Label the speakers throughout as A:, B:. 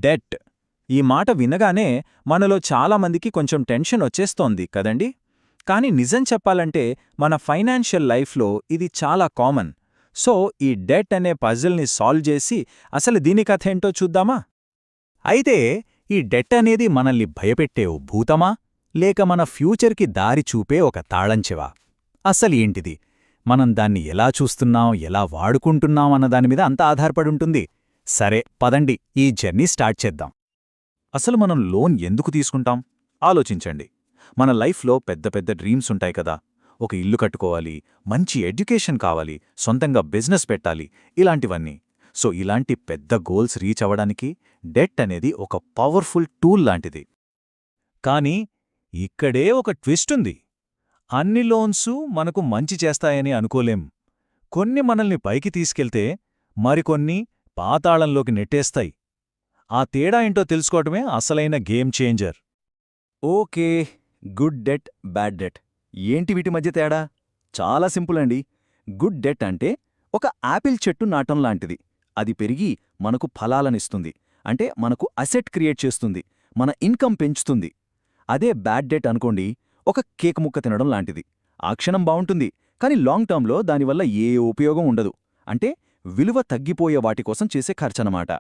A: Debt. ఈ మాట వినగానే మనలో చాలామందికి కొంచెం టెన్షన్ వచ్చేస్తోంది కదండి. కానీ నిజం చెప్పాలంటే మన ఫైనాన్షియల్ లైఫ్లో ఇది చాలా కామన్. సో ఈ డెట్ అనే పజిల్ని సాల్వ్ చేసి అసలు దీని కథేంటో చూద్దామా? అయితే ఈ డెట్ అనేది మనల్ని భయపెట్టే ఓ భూతమా, లేక మన ఫ్యూచర్కి దారి చూపే ఒక తాళంచెవా? అసలు ఏంటిది? మనం దాన్ని ఎలా చూస్తున్నాం, ఎలా వాడుకుంటున్నాం అన్నదానిమీద అంతా ఆధారపడుంటుంది. సరే పదండి ఈ జర్నీ స్టార్ట్ చేద్దాం. అసలు మనం లోన్ ఎందుకు తీసుకుంటాం ఆలోచించండి. మన లైఫ్లో పెద్ద పెద్ద డ్రీమ్స్ ఉంటాయి కదా. ఒక ఇల్లు కట్టుకోవాలి, మంచి ఎడ్యుకేషన్ కావాలి, సొంతంగా బిజినెస్ పెట్టాలి, ఇలాంటివన్నీ. సో ఇలాంటి పెద్ద గోల్స్ రీచ్ అవ్వడానికి డెట్ అనేది ఒక పవర్ఫుల్ టూల్ లాంటిది. కానీ ఇక్కడే ఒక ట్విస్ట్ ఉంది. అన్ని లోన్సు మనకు మంచి చేస్తాయని అనుకోలేం. కొన్ని మనల్ని పైకి తీసుకెళ్తే మరికొన్ని పాతాళంలోకి నెట్టేస్తాయి. ఆ తేడా ఏంటో తెలుసుకోవటమే అసలైన game changer.
B: Okay, good debt, bad debt ఏంటి వీటి మధ్య తేడా? చాలా సింపుల్ అండి. గుడ్ డెట్ అంటే ఒక యాపిల్ చెట్టు నాటం లాంటిది. అది పెరిగి మనకు ఫలాలనిస్తుంది, అంటే మనకు అసెట్ క్రియేట్ చేస్తుంది, మన ఇన్కమ్ పెంచుతుంది. అదే బ్యాడ్ డెట్ అనుకోండి, ఒక కేక్ ముక్క తినడం లాంటిది. ఆ క్షణం బావుంటుంది, కానీ లాంగ్ టర్మ్లో దానివల్ల ఏ ఉపయోగం ఉండదు. అంటే విలువ తగ్గిపోయే వాటికోసం చేసే ఖర్చనమాట.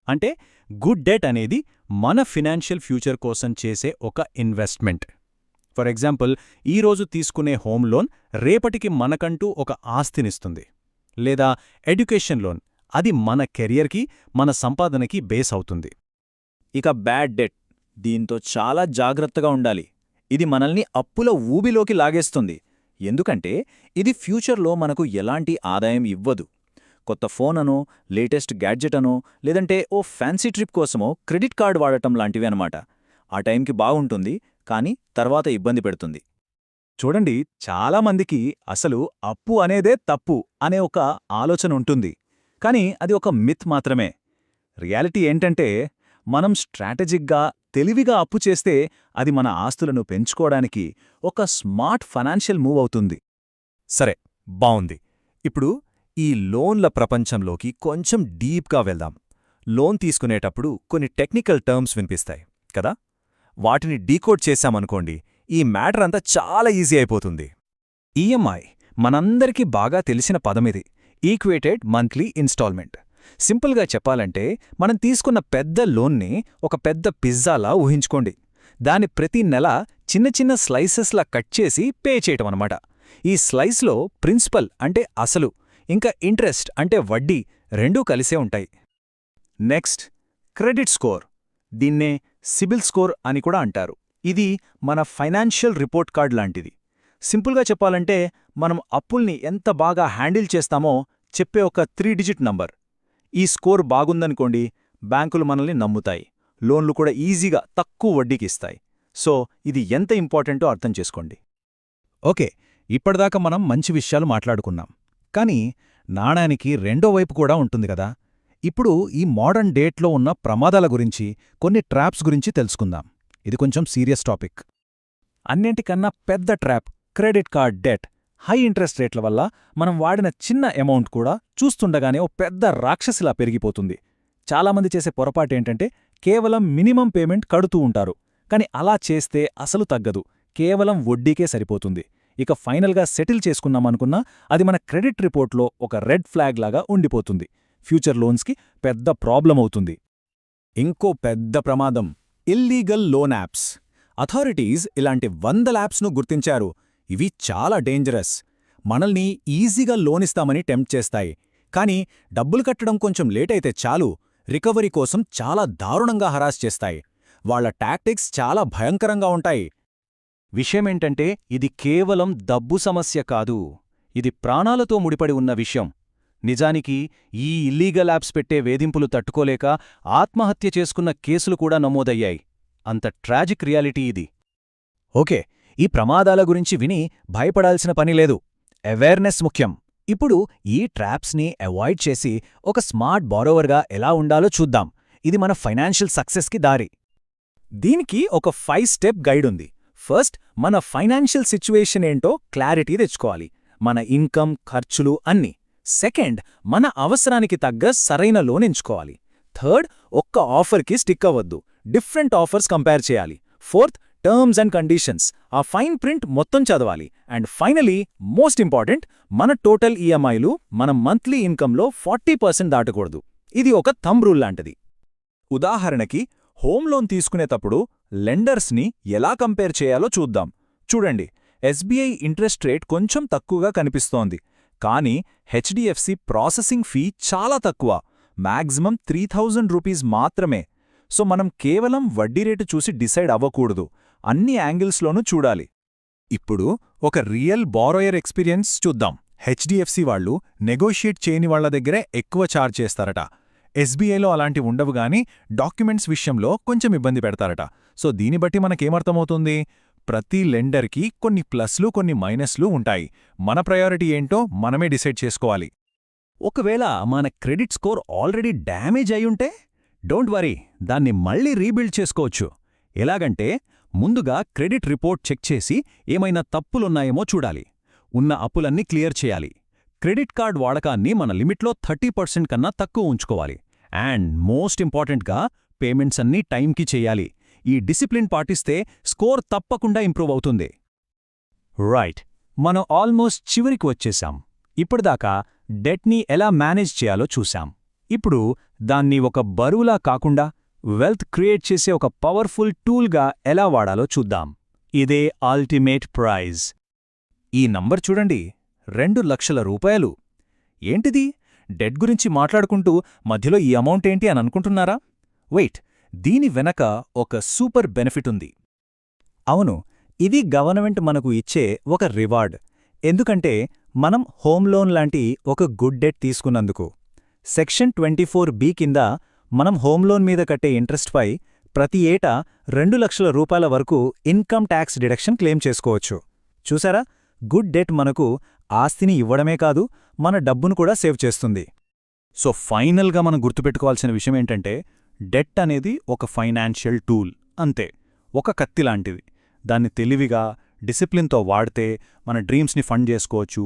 A: అంటే గుడ్ డెట్ అనేది మన ఫినాన్షియల్ ఫ్యూచర్ కోసం చేసే ఒక ఇన్వెస్ట్మెంట్. ఫర్ ఎగ్జాంపుల్, ఈరోజు తీసుకునే హోమ్ లోన్ రేపటికి మనకంటూ ఒక ఆస్తినిస్తుంది. లేదా ఎడ్యుకేషన్ లోన్, అది మన కెరియర్కి, మన సంపాదనకి బేస్ అవుతుంది.
B: ఇక బ్యాడ్ డెట్, దీంతో చాలా జాగ్రత్తగా ఉండాలి. ఇది మనల్ని అప్పుల ఊబిలోకి లాగేస్తుంది. ఎందుకంటే ఇది ఫ్యూచర్లో మనకు ఎలాంటి ఆదాయం ఇవ్వదు. కొత్త ఫోన్ అనో, లేటెస్ట్ గ్యాడ్జెట్ అనో, లేదంటే ఓ ఫ్యాన్సీ ట్రిప్ కోసమో క్రెడిట్ కార్డ్ వాడటం లాంటివి అనమాట. ఆ టైంకి బాగుంటుంది, కానీ తర్వాత ఇబ్బంది పెడుతుంది.
A: చూడండి, చాలామందికి అసలు అప్పు అనేదే తప్పు అనే ఒక ఆలోచన ఉంటుంది. కానీ అది ఒక మిత్ మాత్రమే. రియాలిటీ ఏంటంటే మనం స్ట్రాటజిక్గా, తెలివిగా అప్పు చేస్తే అది మన ఆస్తులను పెంచుకోవడానికి ఒక స్మార్ట్ ఫైనాన్షియల్ మూవ్ అవుతుంది. సరే, బావుంది. ఇప్పుడు ఈ లోన్ల ప్రపంచంలోకి కొంచెం డీప్గా వెళ్దాం. లోన్ తీసుకునేటప్పుడు కొన్ని టెక్నికల్ టర్మ్స్ వినిపిస్తాయి కదా. వాటిని డీకోడ్ చేశామనుకోండి, ఈ మ్యాటర్ అంతా చాలా ఈజీ అయిపోతుంది. ఈఎంఐ మనందరికీ బాగా తెలిసిన పదమిది, ఈక్వేటెడ్ మంత్లీ ఇన్స్టాల్మెంట్. సింపుల్గా చెప్పాలంటే మనం తీసుకున్న పెద్ద లోన్ని ఒక పెద్ద పిజ్జాలా ఊహించుకోండి. దాని ప్రతి నెల చిన్న చిన్న స్లైసెస్లా కట్ చేసి పే చేయటమన్నమాట. ఈ స్లైస్లో ప్రిన్సిపల్ అంటే అసలు, ఇంకా ఇంట్రెస్ట్ అంటే వడ్డీ రెండూ కలిసే ఉంటాయి. Next, credit score. దీన్నే సిబిల్ స్కోర్ అని కూడా అంటారు. ఇది మన ఫైనాన్షియల్ రిపోర్ట్ కార్డ్ లాంటిది. సింపుల్గా చెప్పాలంటే మనం అప్పుల్ని ఎంత బాగా హ్యాండిల్ చేస్తామో చెప్పే ఒక 3 డిజిట్ నంబర్. ఈ స్కోర్ బాగుందనుకోండి, బ్యాంకులు మనల్ని నమ్ముతాయి, లోన్లు కూడా ఈజీగా తక్కువ వడ్డీకి ఇస్తాయి. సో ఇది ఎంత ఇంపార్టెంటో అర్థం చేసుకోండి. ఓకే, ఇప్పటిదాకా మనం మంచి విషయాలు మాట్లాడుకున్నాం. కానీ నాణానికి రెండో వైపు కూడా ఉంటుంది కదా. ఇప్పుడు ఈ మోడర్న్ డేట్లో ఉన్న ప్రమాదాల గురించి, కొన్ని ట్రాప్స్ గురించి తెలుసుకుందాం. ఇది కొంచెం సీరియస్ టాపిక్. అన్నింటికన్నా పెద్ద trap credit card debt. High interest రేట్ల వల్ల మనం వాడిన చిన్న అమౌంట్ కూడా చూస్తుండగానే ఓ పెద్ద రాక్షసిలా పెరిగిపోతుంది. చాలామంది చేసే పొరపాటేంటంటే కేవలం మినిమం పేమెంట్ కడుతూ ఉంటారు. కానీ అలా చేస్తే అసలు తగ్గదు, కేవలం వడ్డీకే సరిపోతుంది. ఇక ఫైనల్గా సెటిల్ చేసుకున్నామనుకున్నా అది మన క్రెడిట్ రిపోర్ట్లో ఒక రెడ్ ఫ్లాగ్ లాగా ఉండిపోతుంది. ఫ్యూచర్ లోన్స్కి పెద్ద ప్రాబ్లం అవుతుంది. ఇంకో పెద్ద ప్రమాదం ఇల్లీగల్ లోన్ యాప్స్. అథారిటీస్ ఇలాంటి 100 యాప్స్ను గుర్తించారు. ఇవి చాలా డేంజరస్. మనల్ని ఈజీగా లోనిస్తామని టెంప్ట్ చేస్తాయి. కానీ డబ్బులు కట్టడం కొంచెం లేటైతే చాలు, రికవరీ కోసం చాలా దారుణంగా హరాస్ చేస్తాయి. వాళ్ల టాక్టిక్స్ చాలా భయంకరంగా ఉంటాయి. విషయమేంటంటే ఇది కేవలం డబ్బు సమస్య కాదు, ఇది ప్రాణాలతో ముడిపడి ఉన్న విషయం. నిజానికి ఈ ఇల్లీగల్ యాప్స్ పెట్టే వేధింపులు తట్టుకోలేక ఆత్మహత్య చేసుకున్న కేసులు కూడా నమోదయ్యాయి. అంత ట్రాజిక్ రియాలిటీ ఇది. ఓకే, ఈ ప్రమాదాల గురించి విని భయపడాల్సిన పనిలేదు. అవేర్నెస్ ముఖ్యం. ఇప్పుడు ఈ ట్రాప్స్ని అవాయిడ్ చేసి ఒక స్మార్ట్ బారోవర్గా ఎలా ఉండాలో చూద్దాం. ఇది మన ఫైనాన్షియల్ సక్సెస్కి దారి. దీనికి ఒక 5 స్టెప్ గైడ్ ఉంది. ఫస్ట్, మన ఫైనాన్షియల్ సిచ్యువేషన్ ఏంటో క్లారిటీ తెచ్చుకోవాలి, మన ఇన్కమ్, ఖర్చులు అన్నీ. సెకండ్, మన అవసరానికి తగ్గ సరైన లోన్ ఎంచుకోవాలి. థర్డ్, ఒక్క ఆఫర్కి స్టిక్ అవ్వద్దు, డిఫరెంట్ ఆఫర్స్ కంపేర్ చేయాలి. ఫోర్త్, టర్మ్స్ అండ్ కండిషన్స్, ఆ ఫైన్ ప్రింట్ మొత్తం చదవాలి. అండ్ ఫైనలీ, మోస్ట్ ఇంపార్టెంట్, మన టోటల్ ఈఎంఐలు మన మంత్లీ ఇన్కంలో 40% దాటకూడదు. ఇది ఒక థంబ్ రూల్ లాంటిది. ఉదాహరణకి, హోమ్ లోన్ తీసుకునేటప్పుడు లెండర్స్ని ఎలా కంపేర్ చేయాలో చూద్దాం. చూడండి, ఎస్బీఐ ఇంట్రెస్ట్ రేట్ కొంచెం తక్కువగా కనిపిస్తోంది, కానీ హెచ్డిఎఫ్సి ప్రాసెసింగ్ ఫీ చాలా తక్కువ, మ్యాక్సిమం 3000 రూపీస్ మాత్రమే. సో మనం కేవలం వడ్డీ రేటు చూసి డిసైడ్ అవ్వకూడదు, అన్ని యాంగిల్స్లోనూ చూడాలి. ఇప్పుడు ఒక రియల్ బారోయర్ ఎక్స్పీరియన్స్ చూద్దాం. హెచ్డిఎఫ్సి వాళ్ళు నెగోషియేట్ చేయని వాళ్ల దగ్గరే ఎక్కువ ఛార్జ్ చేస్తారట. ఎస్బీఐలో అలాంటి ఉండవు గాని డాక్యుమెంట్స్ విషయంలో కొంచెం ఇబ్బంది పెడతారట. సో దీని బట్టి మనకేమర్థమవుతుంది? ప్రతి లెండర్కి కొన్ని ప్లస్లు కొన్ని మైనస్లు ఉంటాయి. మన ప్రయారిటీ ఏంటో మనమే డిసైడ్ చేసుకోవాలి.
B: ఒకవేళ మన క్రెడిట్ స్కోర్ ఆల్రెడీ డ్యామేజ్ అయ్యుంటే డోంట్ వరీ, దాన్ని మళ్ళీ రీబిల్డ్ చేసుకోవచ్చు. ఎలాగంటే, ముందుగా క్రెడిట్ రిపోర్ట్ చెక్ చేసి ఏమైనా తప్పులున్నాయేమో చూడాలి. ఉన్న అప్పులన్నీ క్లియర్ చేయాలి. క్రెడిట్ కార్డ్ వాడకాన్ని మన లిమిట్లో 30% కన్నా తక్కువ ఉంచుకోవాలి. అండ్ మోస్ట్ ఇంపార్టెంట్గా, పేమెంట్స్ అన్నీ టైంకి చెయ్యాలి. ఈ డిసిప్లిన్ పాటిస్తే స్కోర్ తప్పకుండా ఇంప్రూవ్ అవుతుంది.
A: రైట్, మనం ఆల్మోస్ట్ చివరికి వచ్చేశాం. ఇప్పటిదాకా డెట్ని ఎలా మేనేజ్ చేయాలో చూశాం. ఇప్పుడు దాన్ని ఒక బరువులా కాకుండా వెల్త్ క్రియేట్ చేసే ఒక పవర్ఫుల్ టూల్గా ఎలా వాడాలో చూద్దాం. ఇదే అల్టిమేట్ ప్రైజ్. ఈ నంబర్ చూడండి, 2 లక్షల రూపాయలు. ఏంటిది? డెట్ గురించి మాట్లాడుకుంటూ మధ్యలో ఈ అమౌంట్ ఏంటి అని అనుకుంటున్నారా? వెయిట్, దీని వెనక ఒక సూపర్ బెనిఫిట్ ఉంది. అవును, ఇది గవర్నమెంట్ మనకు ఇచ్చే ఒక రివార్డ్. ఎందుకంటే మనం హోమ్ లోన్ లాంటి ఒక గుడ్ డెట్ తీసుకున్నందుకు. సెక్షన్ 24B కింద మనం హోమ్ లోన్ మీద కట్టే ఇంట్రెస్ట్పై ప్రతి ఏటా 2 లక్షల రూపాయల వరకు ఇన్కమ్ ట్యాక్స్ డిడక్షన్ క్లెయిమ్ చేసుకోవచ్చు. చూసారా? గుడ్ డెట్ మనకు ఆస్తిని ఇవ్వడమే కాదు, మన డబ్బును కూడా సేవ్ చేస్తుంది. సో ఫైనల్గా మనం గుర్తుపెట్టుకోవాల్సిన విషయమేంటంటే, డెట్ అనేది ఒక ఫైనాన్షియల్ టూల్ అంతే, ఒక కత్తిలాంటిది. దాన్ని తెలివిగా, డిసిప్లిన్తో వాడితే మన డ్రీమ్స్ని ఫండ్ చేసుకోవచ్చు,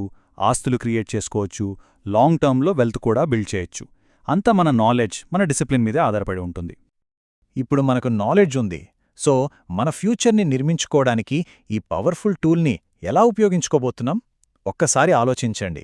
A: ఆస్తులు క్రియేట్ చేసుకోవచ్చు, లాంగ్ టర్మ్లో వెల్త్ కూడా బిల్డ్ చేయొచ్చు. అంతా మన నాలెడ్జ్, మన డిసిప్లిన్ మీదే ఆధారపడి ఉంటుంది. ఇప్పుడు మనకు నాలెడ్జ్ ఉంది, సో మన ఫ్యూచర్ని నిర్మించుకోవడానికి ఈ పవర్ఫుల్ టూల్ని ఎలా ఉపయోగించుకోబోతున్నాం? ఒక్కసారి ఆలోచించండి.